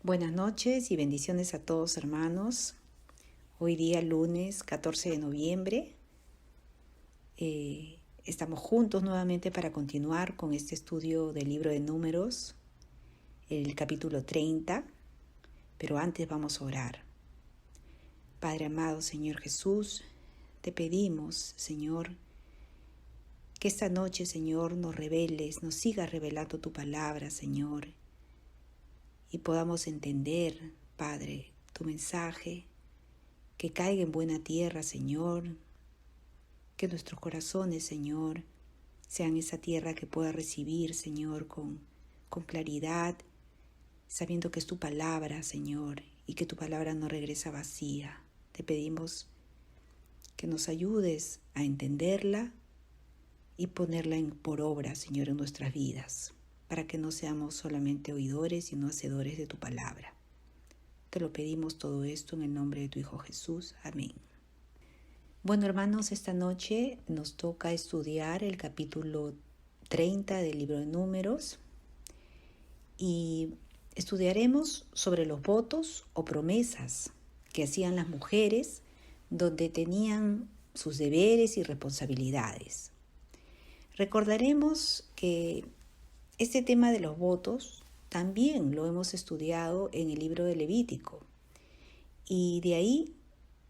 Buenas noches y bendiciones a todos, hermanos. Hoy día lunes 14 de noviembre estamos juntos nuevamente para continuar con este estudio del libro de Números, el capítulo 30, pero antes vamos a orar. Padre amado, Señor Jesús, te pedimos, Señor, que esta noche, Señor, nos reveles, nos sigas revelando tu palabra, Señor, y podamos entender, Padre, tu mensaje, que caiga en buena tierra, Señor, que nuestros corazones, Señor, sean esa tierra que pueda recibir, Señor, con claridad, sabiendo que es tu palabra, Señor, y que tu palabra no regresa vacía. Te pedimos que nos ayudes a entenderla y ponerla por obra, Señor, en nuestras vidas, para que no seamos solamente oidores, sino hacedores de tu palabra. Te lo pedimos todo esto en el nombre de tu Hijo Jesús. Amén. Bueno, hermanos, esta noche nos toca estudiar el capítulo 30 del libro de Números y estudiaremos sobre los votos o promesas que hacían las mujeres donde tenían sus deberes y responsabilidades. Recordaremos que este tema de los votos también lo hemos estudiado en el libro de Levítico y de ahí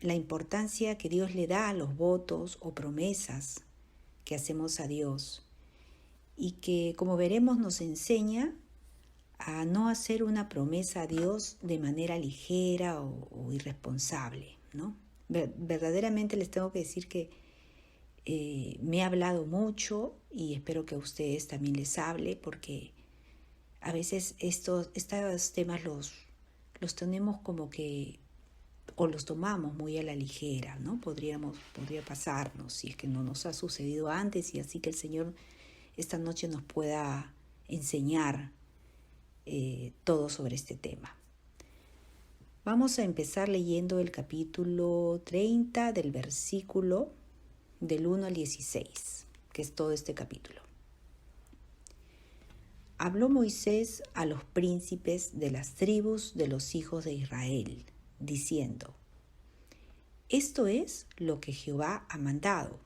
la importancia que Dios le da a los votos o promesas que hacemos a Dios y que, como veremos, nos enseña a no hacer una promesa a Dios de manera ligera o irresponsable, ¿no? Verdaderamente les tengo que decir que me he hablado mucho y espero que a ustedes también les hable, porque a veces estos temas los tenemos como que, o los tomamos muy a la ligera, ¿no? Podría pasarnos si es que no nos ha sucedido antes, y así que el Señor esta noche nos pueda enseñar todo sobre este tema. Vamos a empezar leyendo el capítulo 30 del versículo del 1 al 16, que es todo este capítulo. Habló Moisés a los príncipes de las tribus de los hijos de Israel, diciendo: Esto es lo que Jehová ha mandado.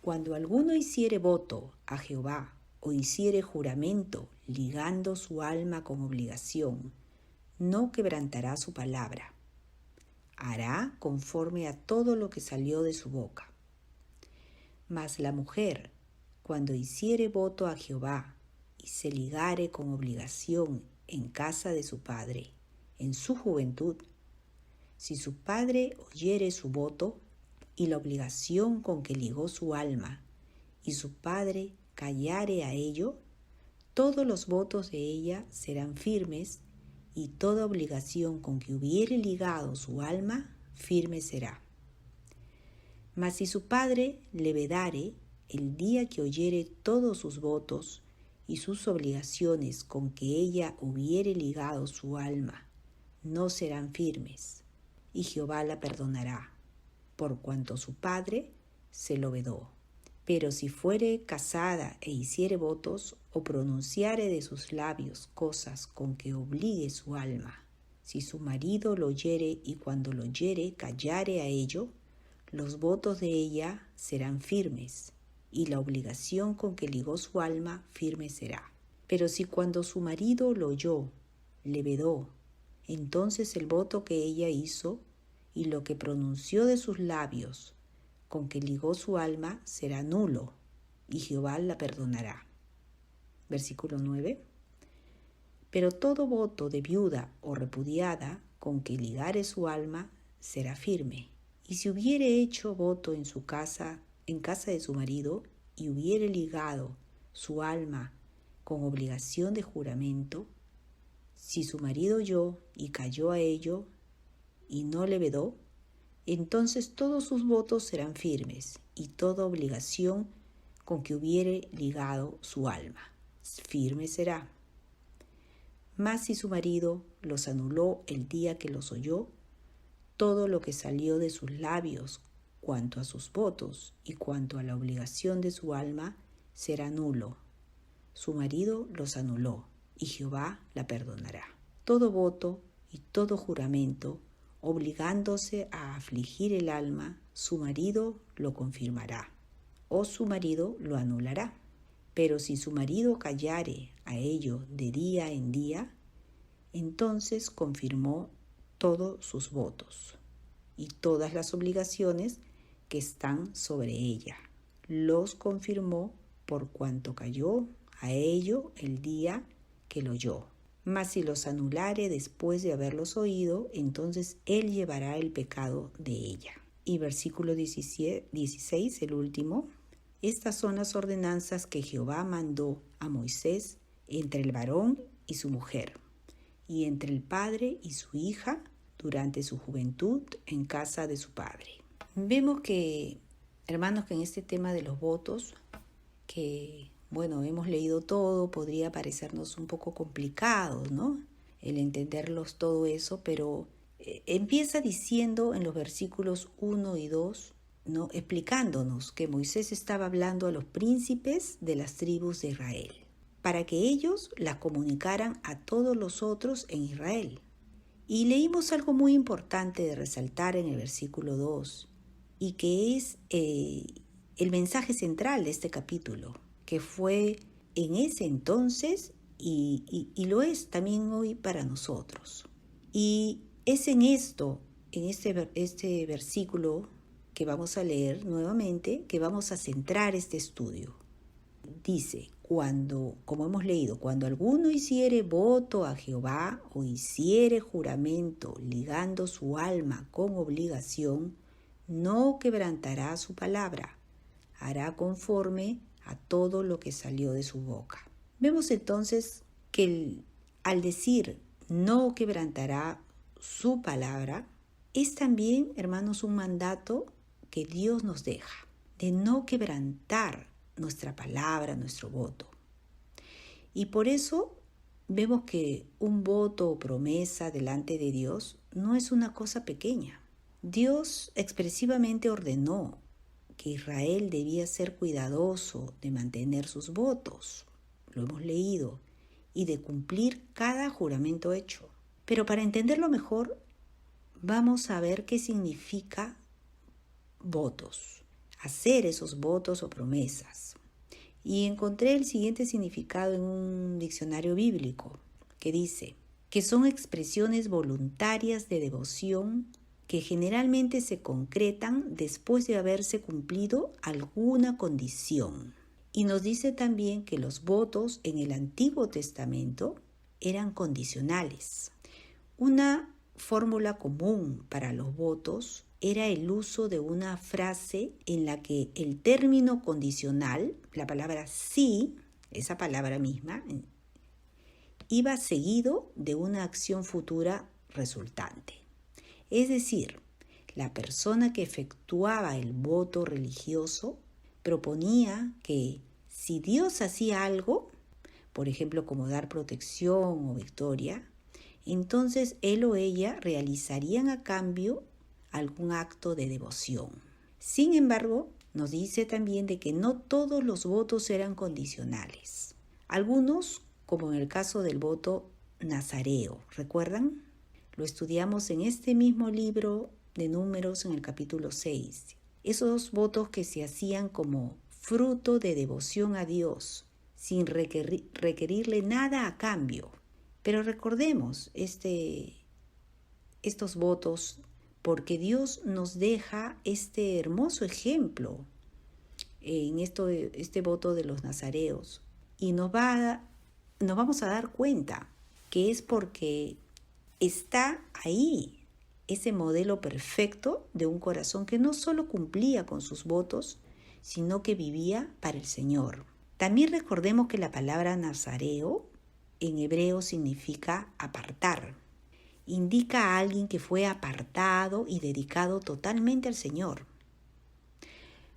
Cuando alguno hiciere voto a Jehová o hiciere juramento ligando su alma con obligación, no quebrantará su palabra. Hará conforme a todo lo que salió de su boca. Mas la mujer, cuando hiciere voto a Jehová y se ligare con obligación en casa de su padre, en su juventud, si su padre oyere su voto y la obligación con que ligó su alma, y su padre callare a ello, todos los votos de ella serán firmes, y toda obligación con que hubiere ligado su alma, firme será. Mas si su padre le vedare, el día que oyere todos sus votos y sus obligaciones con que ella hubiere ligado su alma, no serán firmes, y Jehová la perdonará, por cuanto su padre se lo vedó. Pero si fuere casada e hiciere votos, o pronunciare de sus labios cosas con que obligue su alma, si su marido lo oyere y cuando lo oyere callare a ello, los votos de ella serán firmes, y la obligación con que ligó su alma firme será. Pero si cuando su marido lo oyó, le vedó, entonces el voto que ella hizo y lo que pronunció de sus labios con que ligó su alma será nulo, y Jehová la perdonará. Versículo 9. Pero todo voto de viuda o repudiada con que ligare su alma será firme. Y si hubiere hecho voto en su casa, en casa de su marido, y hubiere ligado su alma con obligación de juramento, si su marido oyó y calló a ello y no le vedó, entonces todos sus votos serán firmes, y toda obligación con que hubiere ligado su alma, firme será. Mas si su marido los anuló el día que los oyó, todo lo que salió de sus labios cuanto a sus votos y cuanto a la obligación de su alma será nulo. Su marido los anuló, y Jehová la perdonará. todo voto y todo juramento, obligándose a afligir el alma, su marido lo confirmará, o su marido lo anulará. Pero si su marido callare a ello de día en día, entonces confirmó todos sus votos y todas las obligaciones que están sobre ella. Los confirmó por cuanto cayó a ello el día que lo oyó. Mas si los anulare después de haberlos oído, entonces él llevará el pecado de ella. Y versículo 16, el último. Estas son las ordenanzas que Jehová mandó a Moisés entre el varón y su mujer, y entre el padre y su hija durante su juventud en casa de su padre. Vemos que, hermanos, que en este tema de los votos, que hemos leído todo, podría parecernos un poco complicado, ¿no? El entenderlos todo eso, pero empieza diciendo en los versículos 1 y 2, ¿no? Explicándonos que Moisés estaba hablando a los príncipes de las tribus de Israel, para que ellos las comunicaran a todos los otros en Israel. Y leímos algo muy importante de resaltar en el versículo 2, y que es el mensaje central de este capítulo, que fue en ese entonces y lo es también hoy para nosotros. Y es en esto, en este versículo que vamos a leer nuevamente, que vamos a centrar este estudio. Dice, como hemos leído, cuando alguno hiciere voto a Jehová o hiciere juramento ligando su alma con obligación, no quebrantará su palabra, hará conforme a todo lo que salió de su boca. Vemos entonces que al decir no quebrantará su palabra, es también, hermanos, un mandato que Dios nos deja, de no quebrantar nuestra palabra, nuestro voto. Y por eso vemos que un voto o promesa delante de Dios no es una cosa pequeña. Dios expresivamente ordenó que Israel debía ser cuidadoso de mantener sus votos, lo hemos leído, y de cumplir cada juramento hecho. Pero para entenderlo mejor, vamos a ver qué significa votos, hacer esos votos o promesas. Y encontré el siguiente significado en un diccionario bíblico, que dice que son expresiones voluntarias de devoción que generalmente se concretan después de haberse cumplido alguna condición. Y nos dice también que los votos en el Antiguo Testamento eran condicionales. Una fórmula común para los votos era el uso de una frase en la que el término condicional, la palabra sí, esa palabra misma, iba seguido de una acción futura resultante. Es decir, la persona que efectuaba el voto religioso proponía que si Dios hacía algo, por ejemplo como dar protección o victoria, entonces él o ella realizarían a cambio algún acto de devoción. Sin embargo, nos dice también de que no todos los votos eran condicionales. Algunos, como en el caso del voto nazareo, ¿recuerdan? Lo estudiamos en este mismo libro de Números en el capítulo 6. Esos votos que se hacían como fruto de devoción a Dios, sin requerirle nada a cambio. Pero recordemos estos votos porque Dios nos deja este hermoso ejemplo en este voto de los nazareos. Y nos vamos a dar cuenta que es porque está ahí ese modelo perfecto de un corazón que no solo cumplía con sus votos, sino que vivía para el Señor. También recordemos que la palabra nazareo en hebreo significa apartar. Indica a alguien que fue apartado y dedicado totalmente al Señor.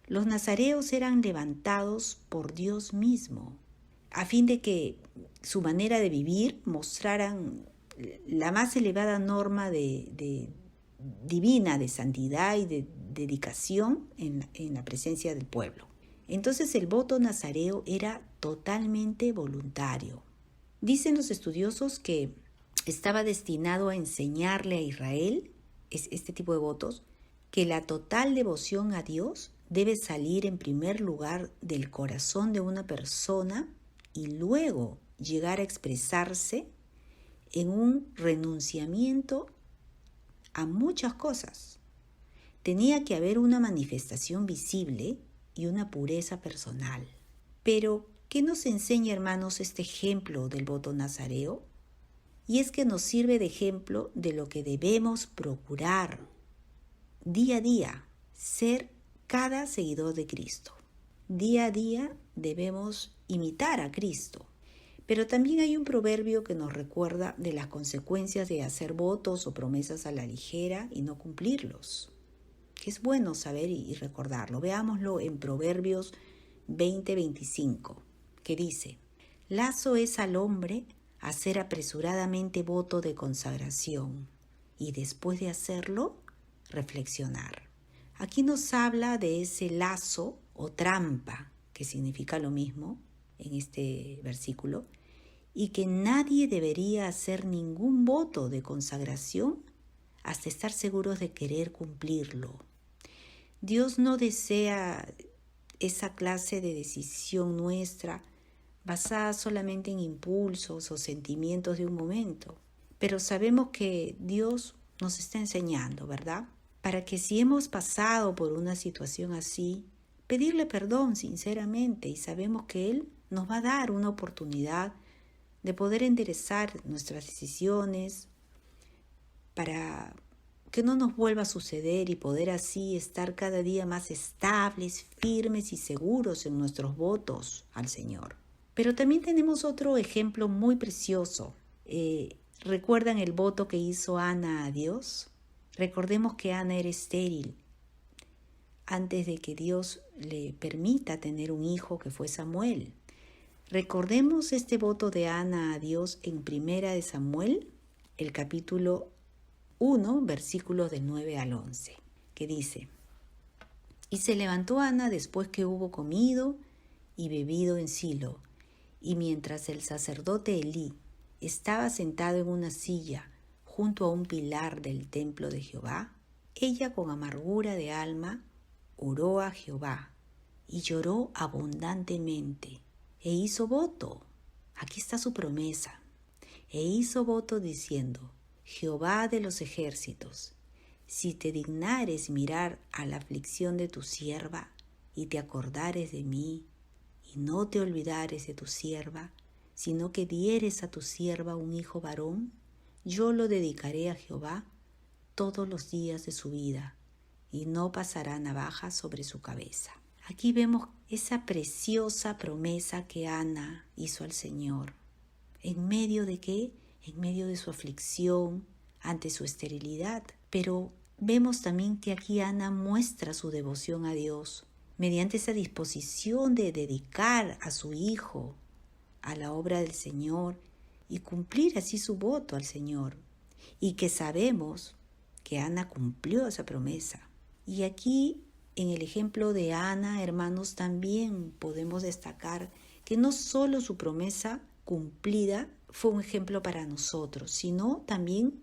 Los nazareos eran levantados por Dios mismo, a fin de que su manera de vivir mostraran la más elevada norma divina de santidad y de dedicación en la presencia del pueblo. Entonces el voto nazareo era totalmente voluntario. Dicen los estudiosos que estaba destinado a enseñarle a Israel, este tipo de votos, que la total devoción a Dios debe salir en primer lugar del corazón de una persona y luego llegar a expresarse en un renunciamiento a muchas cosas. Tenía que haber una manifestación visible y una pureza personal. Pero, ¿qué nos enseña, hermanos, este ejemplo del voto nazareo? Y es que nos sirve de ejemplo de lo que debemos procurar día a día, ser cada seguidor de Cristo. Día a día debemos imitar a Cristo. Pero también hay un proverbio que nos recuerda de las consecuencias de hacer votos o promesas a la ligera y no cumplirlos, que es bueno saber y recordarlo. Veámoslo en Proverbios 20:25, que dice: lazo es al hombre hacer apresuradamente voto de consagración y después de hacerlo, reflexionar. Aquí nos habla de ese lazo o trampa, que significa lo mismo en este versículo, y que nadie debería hacer ningún voto de consagración hasta estar seguros de querer cumplirlo. Dios no desea esa clase de decisión nuestra basada solamente en impulsos o sentimientos de un momento. Pero sabemos que Dios nos está enseñando, ¿verdad? Para que si hemos pasado por una situación así, pedirle perdón sinceramente, y sabemos que Él nos va a dar una oportunidad de poder enderezar nuestras decisiones para que no nos vuelva a suceder y poder así estar cada día más estables, firmes y seguros en nuestros votos al Señor. Pero también tenemos otro ejemplo muy precioso. ¿Recuerdan el voto que hizo Ana a Dios? Recordemos que Ana era estéril antes de que Dios le permita tener un hijo que fue Samuel. Recordemos este voto de Ana a Dios en Primera de Samuel, el capítulo 1, versículos del 9 al 11, que dice: y se levantó Ana después que hubo comido y bebido en Silo, y mientras el sacerdote Elí estaba sentado en una silla junto a un pilar del templo de Jehová, ella con amargura de alma oró a Jehová y lloró abundantemente e hizo voto. Aquí está su promesa. E hizo voto diciendo: Jehová de los ejércitos, si te dignares mirar a la aflicción de tu sierva y te acordares de mí y no te olvidares de tu sierva, sino que dieres a tu sierva un hijo varón, yo lo dedicaré a Jehová todos los días de su vida, y no pasará navaja sobre su cabeza. Aquí vemos esa preciosa promesa que Ana hizo al Señor. ¿En medio de qué? En medio de su aflicción, ante su esterilidad. Pero vemos también que aquí Ana muestra su devoción a Dios mediante esa disposición de dedicar a su hijo a la obra del Señor y cumplir así su voto al Señor. Y que sabemos que Ana cumplió esa promesa. Y aquí, en el ejemplo de Ana, hermanos, también podemos destacar que no solo su promesa cumplida fue un ejemplo para nosotros, sino también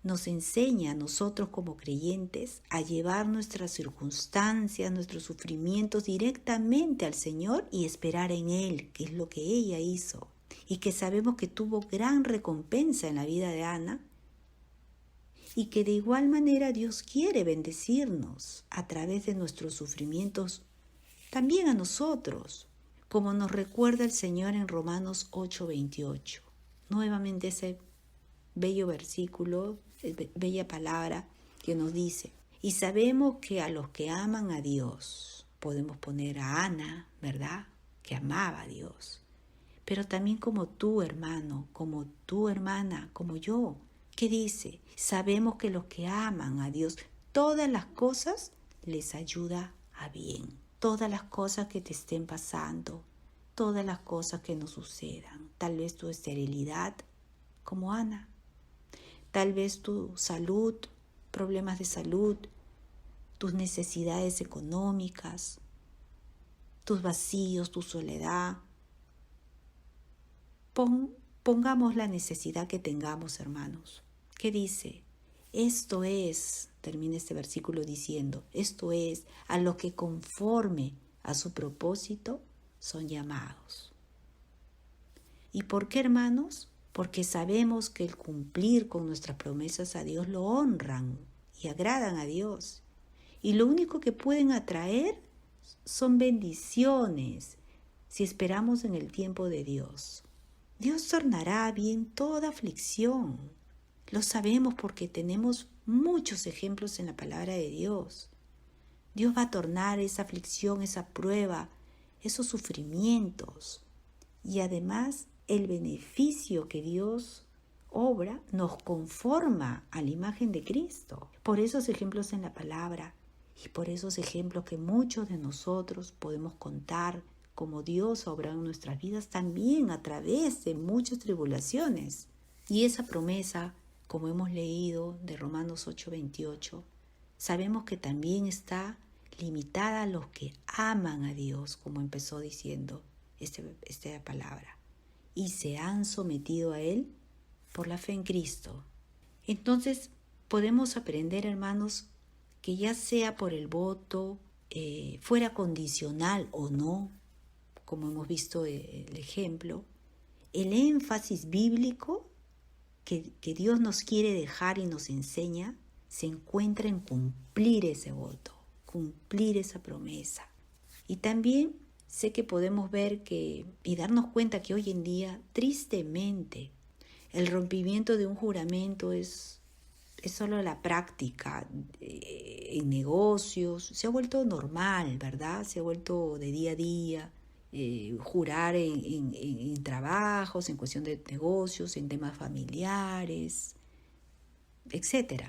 nos enseña a nosotros como creyentes a llevar nuestras circunstancias, nuestros sufrimientos directamente al Señor y esperar en Él, que es lo que ella hizo. Y que sabemos que tuvo gran recompensa en la vida de Ana, y que de igual manera Dios quiere bendecirnos a través de nuestros sufrimientos también a nosotros, como nos recuerda el Señor en Romanos 8:28. Nuevamente ese bello versículo, bella palabra que nos dice: y sabemos que a los que aman a Dios, podemos poner a Ana, ¿verdad?, que amaba a Dios, pero también como tú, hermano, como tú, hermana, como yo. ¿Qué dice? Sabemos que los que aman a Dios, todas las cosas les ayuda a bien. Todas las cosas que te estén pasando, todas las cosas que nos sucedan. Tal vez tu esterilidad, como Ana. Tal vez tu salud, problemas de salud, tus necesidades económicas, tus vacíos, tu soledad. Pon pongamos la necesidad que tengamos, hermanos. ¿Qué dice? Esto es, termina este versículo diciendo, esto es a lo que conforme a su propósito son llamados. ¿Y por qué, hermanos? Porque sabemos que el cumplir con nuestras promesas a Dios lo honran y agradan a Dios. Y lo único que pueden atraer son bendiciones si esperamos en el tiempo de Dios. Dios tornará bien toda aflicción. Lo sabemos porque tenemos muchos ejemplos en la palabra de Dios. Dios va a tornar esa aflicción, esa prueba, esos sufrimientos. Y además el beneficio que Dios obra nos conforma a la imagen de Cristo. Por esos ejemplos en la palabra y por esos ejemplos que muchos de nosotros podemos contar como Dios obra en nuestras vidas también a través de muchas tribulaciones. Y esa promesa, como hemos leído de Romanos 8:28, sabemos que también está limitada a los que aman a Dios, como empezó diciendo esta palabra, y se han sometido a Él por la fe en Cristo. Entonces podemos aprender, hermanos, que ya sea por el voto, fuera condicional o no, como hemos visto el ejemplo, el énfasis bíblico que Dios nos quiere dejar y nos enseña se encuentra en cumplir ese voto, cumplir esa promesa. Y también sé que podemos ver y darnos cuenta que hoy en día, tristemente, el rompimiento de un juramento es solo la práctica en negocios. Se ha vuelto normal, ¿verdad? Se ha vuelto de día a día. Jurar en trabajos, en cuestión de negocios, en temas familiares, etc.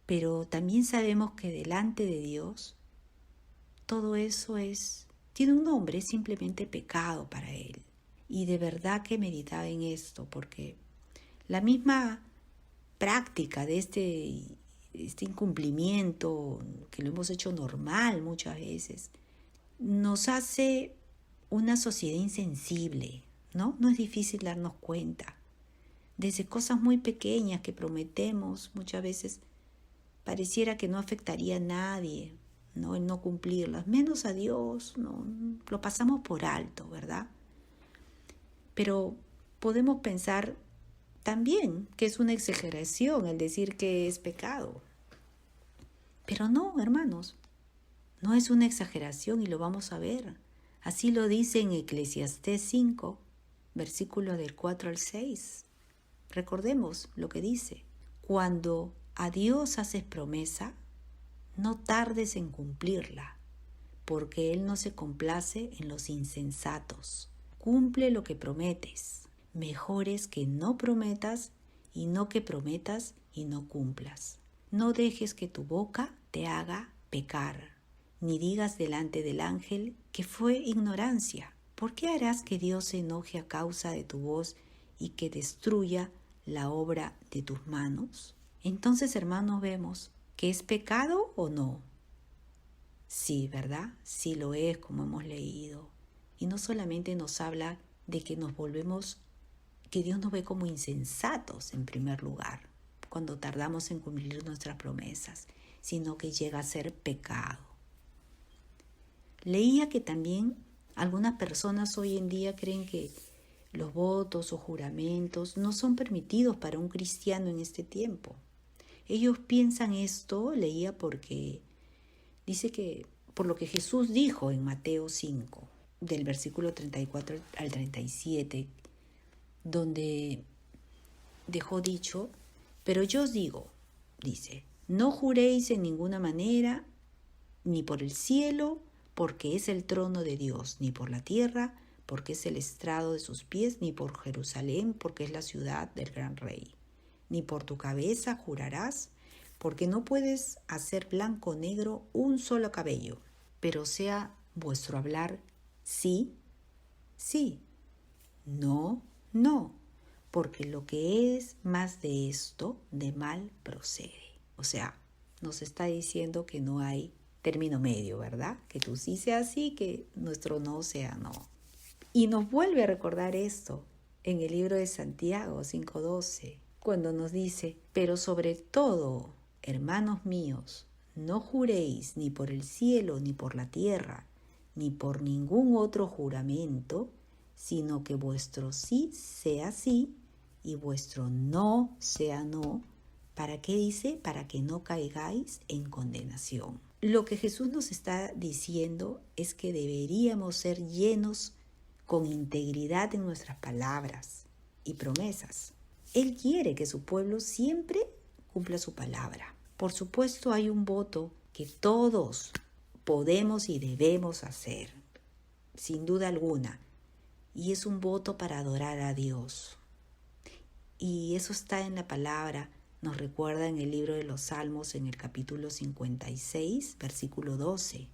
Pero también sabemos que delante de Dios todo eso tiene un nombre, es simplemente pecado para Él. Y de verdad que meditaba en esto, porque la misma práctica de este incumplimiento, que lo hemos hecho normal muchas veces, nos hace una sociedad insensible, ¿no? No es difícil darnos cuenta. Desde cosas muy pequeñas que prometemos, muchas veces pareciera que no afectaría a nadie, ¿no? El no cumplirlas, menos a Dios, ¿no? Lo pasamos por alto, ¿verdad? Pero podemos pensar también que es una exageración el decir que es pecado. Pero no, hermanos. No es una exageración y lo vamos a ver. Así lo dice en Eclesiastés 5, versículos del 4 al 6. Recordemos lo que dice. Cuando a Dios haces promesa, no tardes en cumplirla, porque Él no se complace en los insensatos. Cumple lo que prometes. Mejor es que no prometas y no que prometas y no cumplas. No dejes que tu boca te haga pecar. Ni digas delante del ángel que fue ignorancia. ¿Por qué harás que Dios se enoje a causa de tu voz y que destruya la obra de tus manos? Entonces, hermanos, vemos que es pecado o no. Sí, ¿verdad? Sí lo es, como hemos leído. Y no solamente nos habla de que que Dios nos ve como insensatos en primer lugar, cuando tardamos en cumplir nuestras promesas, sino que llega a ser pecado. Leía que también algunas personas hoy en día creen que los votos o juramentos no son permitidos para un cristiano en este tiempo. Ellos piensan esto, leía, porque dice que por lo que Jesús dijo en Mateo 5, del versículo 34 al 37, donde dejó dicho, pero yo os digo, dice, no juréis en ninguna manera, ni por el cielo, porque es el trono de Dios, ni por la tierra, porque es el estrado de sus pies, ni por Jerusalén, porque es la ciudad del gran rey. Ni por tu cabeza jurarás, porque no puedes hacer blanco o negro un solo cabello, pero sea vuestro hablar sí, sí, no, no, porque lo que es más de esto, de mal procede. O sea, nos está diciendo que no hay término medio, ¿verdad? Que tú sí sea sí, que nuestro no sea no. Y nos vuelve a recordar esto, en el libro de Santiago 5:12, cuando nos dice: pero sobre todo, hermanos míos, no juréis ni por el cielo, ni por la tierra, ni por ningún otro juramento, sino que vuestro sí sea sí y vuestro no sea no. ¿Para qué dice? Para que no caigáis en condenación. Lo que Jesús nos está diciendo es que deberíamos ser llenos con integridad en nuestras palabras y promesas. Él quiere que su pueblo siempre cumpla su palabra. Por supuesto, hay un voto que todos podemos y debemos hacer, sin duda alguna, y es un voto para adorar a Dios. Y eso está en la palabra, nos recuerda en el libro de los Salmos, en el capítulo 56, versículo 12,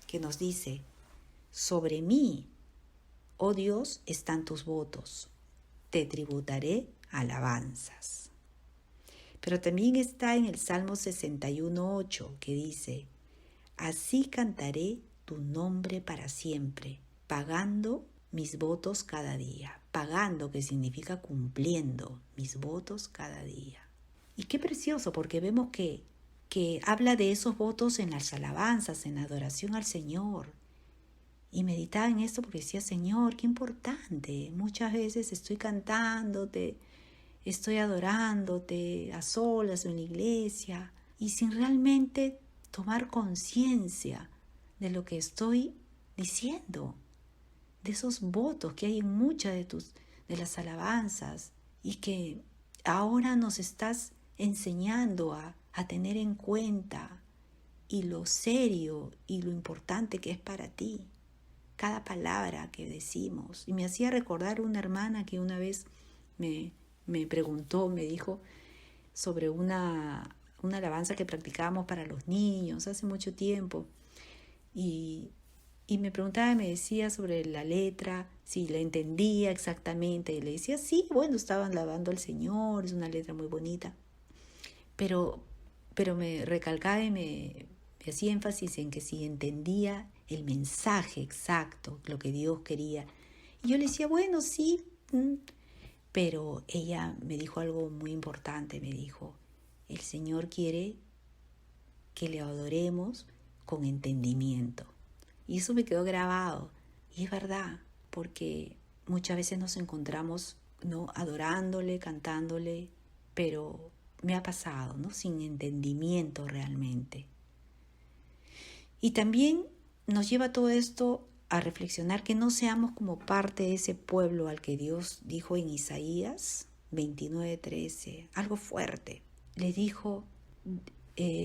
que nos dice: sobre mí, oh Dios, están tus votos, te tributaré alabanzas. Pero también está en el Salmo 61:8, que dice: así cantaré tu nombre para siempre, pagando mis votos cada día. Pagando, que significa cumpliendo mis votos cada día. Y qué precioso, porque vemos que habla de esos votos en las alabanzas, en la adoración al Señor. Y meditaba en esto porque decía: Señor, qué importante. Muchas veces estoy cantándote, estoy adorándote a solas en la iglesia y sin realmente tomar conciencia de lo que estoy diciendo, de esos votos que hay en muchas de las alabanzas, y que ahora nos estás enseñando a tener en cuenta, y lo serio y lo importante que es para ti cada palabra que decimos. Y me hacía recordar una hermana que una vez me preguntó, me dijo sobre una alabanza que practicábamos para los niños hace mucho tiempo, y me preguntaba y me decía sobre la letra, si la entendía exactamente, y le decía: sí, bueno, estaban alabando al Señor, es una letra muy bonita, pero me recalcaba y me hacía énfasis en que si entendía el mensaje exacto, lo que Dios quería. Y yo le decía: bueno, sí, pero ella me dijo algo muy importante. Me dijo: el Señor quiere que le adoremos con entendimiento. Y eso me quedó grabado. Y es verdad, porque muchas veces nos encontramos, ¿no?, adorándole, cantándole, pero me ha pasado, ¿no?, sin entendimiento realmente. Y también nos lleva todo esto a reflexionar que no seamos como parte de ese pueblo al que Dios dijo en Isaías 29:13, algo fuerte. Le dijo,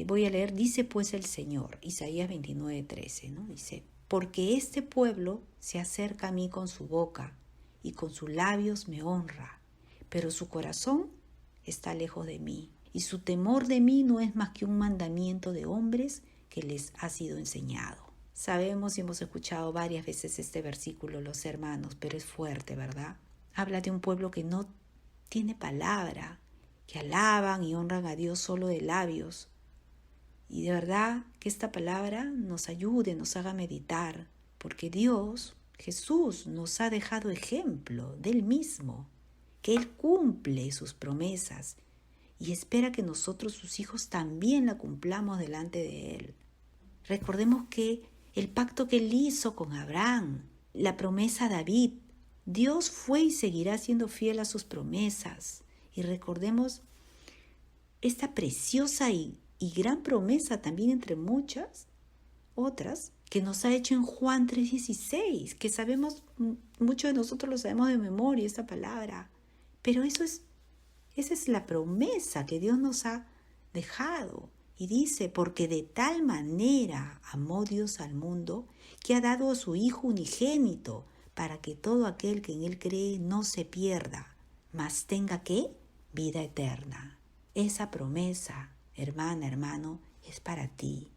voy a leer: dice pues el Señor, Isaías 29:13, ¿no? Dice: porque este pueblo se acerca a mí con su boca y con sus labios me honra, pero su corazón está lejos de mí, y su temor de mí no es más que un mandamiento de hombres que les ha sido enseñado. Sabemos y hemos escuchado varias veces este versículo, los hermanos, pero es fuerte, ¿verdad? Habla de un pueblo que no tiene palabra, que alaban y honran a Dios solo de labios. Y de verdad que esta palabra nos ayude, nos haga meditar, porque Dios, Jesús, nos ha dejado ejemplo de Él mismo, que Él cumple sus promesas y espera que nosotros, sus hijos, también la cumplamos delante de Él. Recordemos que el pacto que Él hizo con Abraham, la promesa a David, Dios fue y seguirá siendo fiel a sus promesas. Y recordemos esta preciosa y gran promesa, también entre muchas otras, que nos ha hecho en Juan 3:16, que sabemos, muchos de nosotros lo sabemos de memoria, esta palabra. Pero esa es la promesa que Dios nos ha dejado. Y dice: porque de tal manera amó Dios al mundo, que ha dado a su Hijo unigénito, para que todo aquel que en Él cree no se pierda, mas tenga, ¿qué?, vida eterna. Esa promesa, hermana, hermano, es para ti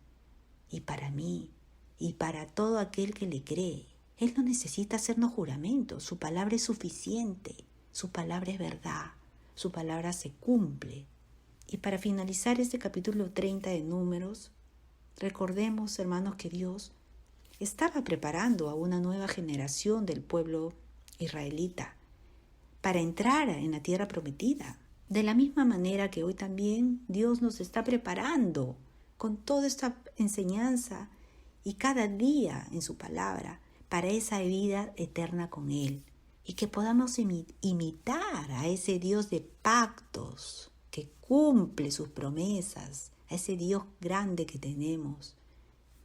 y para mí y para todo aquel que le cree. Él no necesita hacernos juramentos, su palabra es suficiente, su palabra es verdad, su palabra se cumple. Y para finalizar este capítulo 30 de Números, recordemos, hermanos, que Dios estaba preparando a una nueva generación del pueblo israelita para entrar en la tierra prometida. De la misma manera que hoy también Dios nos está preparando con toda esta enseñanza y cada día en su palabra para esa vida eterna con Él. Y que podamos imitar a ese Dios de pactos que cumple sus promesas, a ese Dios grande que tenemos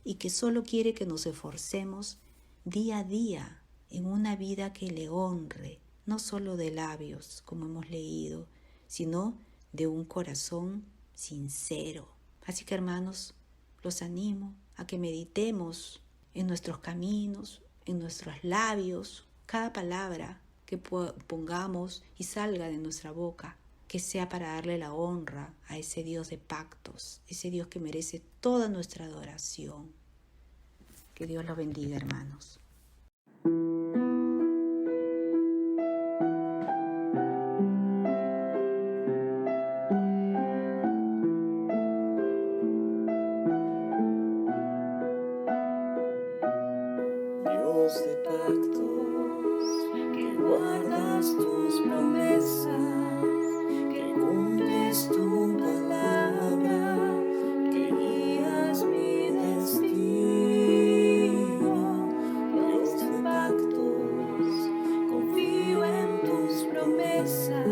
y que solo quiere que nos esforcemos día a día en una vida que le honre, no solo de labios, como hemos leído, sino de un corazón sincero. Así que, hermanos, los animo a que meditemos en nuestros caminos, en nuestros labios, cada palabra que pongamos y salga de nuestra boca, que sea para darle la honra a ese Dios de pactos, ese Dios que merece toda nuestra adoración. Que Dios los bendiga, hermanos. Dios de pactos, que guardas tus promesas, que cumples tu palabra, que guías mi destino. Dios de pactos, confío en tus promesas,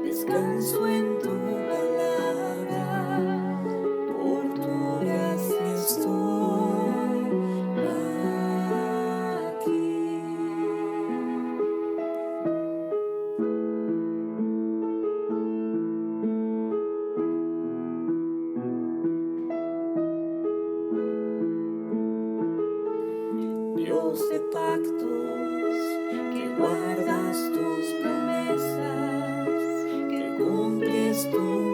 descanso en tu palabra, por tu gracia estoy. Dios de pactos, que guardas tus promesas, que cumples tu